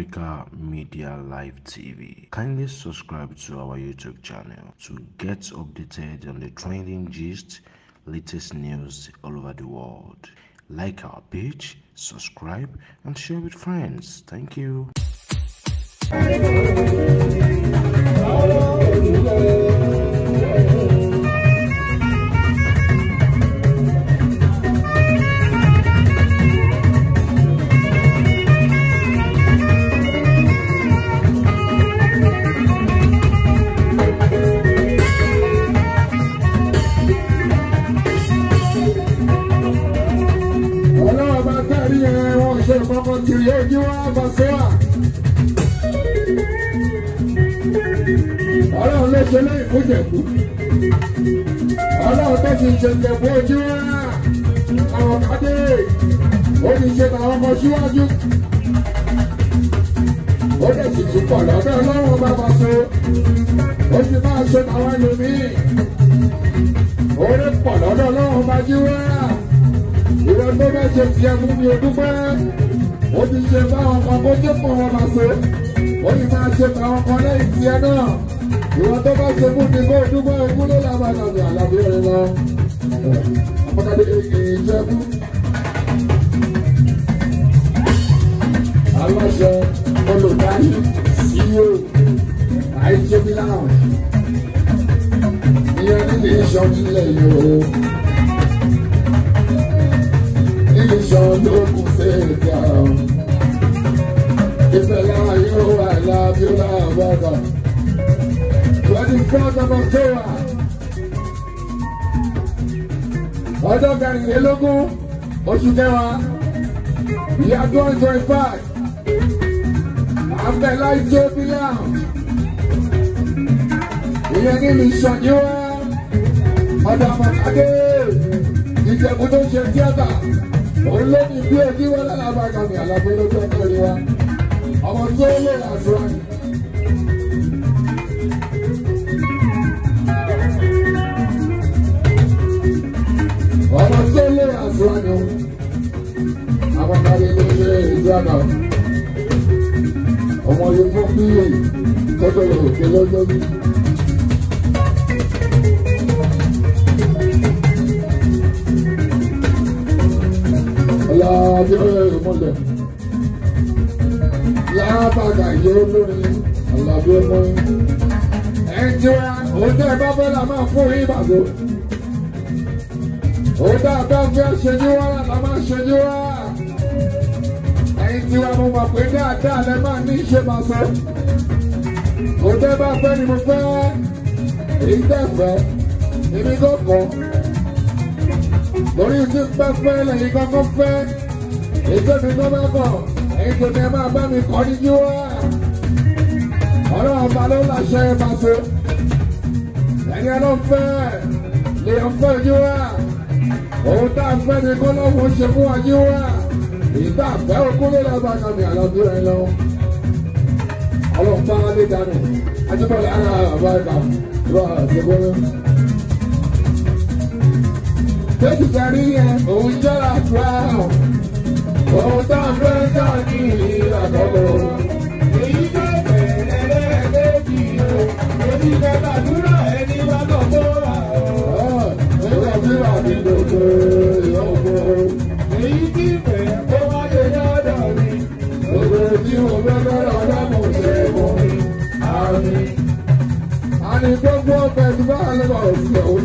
Africa Media Live TV. Kindly subscribe to our YouTube channel to get updated on the trending gist, latest news all over the world. Like our page, subscribe, and share with friends. Thank you. Ọlọ́run ló ṣe lẹ́yìn fún Jẹ̀bú. Ọlọ́run tó ti ṣe Jẹ̀bú ojú wa. Àwọn kádé ó ti ṣe àwọn ọmọ síwájú. Ó lè sì tún pọ̀ lọ́dọ̀ Ọlọ́run bàbá so. Ó ti máa ṣe àwọn ẹlòmíì. Orí pọ̀ lọ́dọ̀ Ọlọ́run bá jí wá. Ìwọ tó bá ṣe tiẹ̀ fún mi ò dúpẹ́. Ó ti ṣe báwọn kan kó tó pọ̀ wọn máa so. Ó ní máa ṣe àwọn kan lẹ́yìn tiẹ̀ náà. Ìwọ tó bá ṣe fún mi kó dúpẹ́ ogún ló lábàá nàbì àlàbí rẹ lọ. Àpọ̀kadé ìjẹ́bú. Aláṣẹ olùdarí CEO àìjẹ́bí láwọn. Ìyẹn nílé iṣan nílẹ̀ yìí o. Nílé iṣan ló kù sí ìjà. Ìfẹ́ láwọn yóò wà lábí ó láwọn bàbá. 24th of October. Ọjọ́ kẹrìnlélógún oṣù kẹwàá. Ìyá 2025. Àbẹ̀lá ìjẹ́bí láwọn. Ìyẹn nílùú ìṣọ̀jú wa. Ọ̀dọ̀ àmọ̀kadé. Ìjẹ̀bú tó ń ṣe tíátà. Òun ló ní bí ojú wa lálábàgàmì àlàbí lójú ọjọ́ ìlú wa. Ọmọ tó lè àṣùwà ni. Ọmọ tó lè àṣùwà ni. Àwọn ọmọdé ló ṣe ìjọba. Ọmọ yìí fún bí tọ́jọ́ òkè lọ́jọ́ bí. Láàbí ọ̀rẹ́ ìmọ̀lẹ̀. Lábàgà yóò lórí àlàbí ọmọ yìí. Ẹnjí wa, òun tẹ́ ẹ bá fẹ́ là máa fún yín bàbá. Òun tẹ́ ẹ bá fẹ́ ṣojú wa là máa ṣojú wa. Ẹnjí wa mo mọ̀ pé dáadáa lẹ máa ní ṣe máa sọ. Òun tẹ́ ẹ bá fẹ́ ni mo fẹ́. Èyí tẹ́ fẹ́, èmi kò kọ́. Lórí tí bá fẹ́ lẹ́yìn kankan fẹ́, ètò mi tó bá kọ̀, èyí tó ní máa bá mi kọ́ ní yíwá. Ọlọ́run ọba ló láṣẹ ẹ máa so. Ẹni ẹ ló fẹ́, lèèyàn fẹ́ yíwá. Òun tá a fẹ́ ni kó lọ́wọ́ ṣe fún wa yíwá. Ìta àfẹ́ okú ló lọ́ọ́ bá kàmì àlọ́bí rẹ lọ. Ọlọ́run bá lé dànù, ajúbọ̀lẹ̀ ara àbá ẹ̀ka ìwà àṣẹgbọ́n. Tẹ́tù sẹ́rí yẹn, òun jẹ́ra àtúrà. Òun tá a fẹ́ ká ní àkọ́kọ́. Èyí tó bẹ̀rẹ̀ lẹ́ẹ̀kejì o. Èyí kẹta dúró ẹni bá tọ̀ tó wà o. Nígbà tí wà ní gbogbo ìyọ̀gbọ́. Èyí tí bẹ̀rẹ̀ kó má ṣe dáadáa mi. Gbogbo tí mo fẹ́ fẹ́ràn ọlọ́mọ ṣe mọ́ mi. Àmì. Àní gbogbo ọbẹ̀ tí bá a lọ́wọ́ sí ọ̀hún.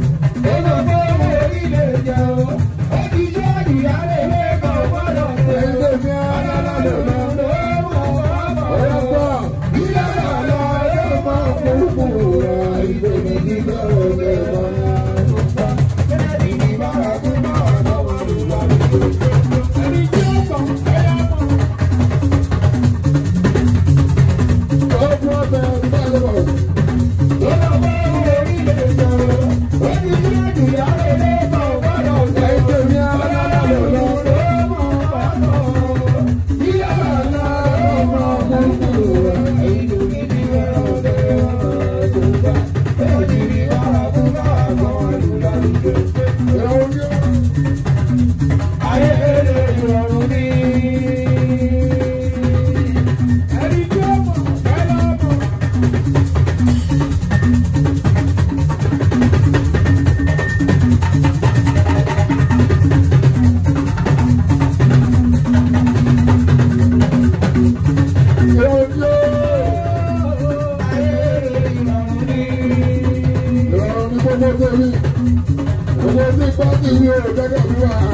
ti rí o gẹ́gẹ́ bí wàá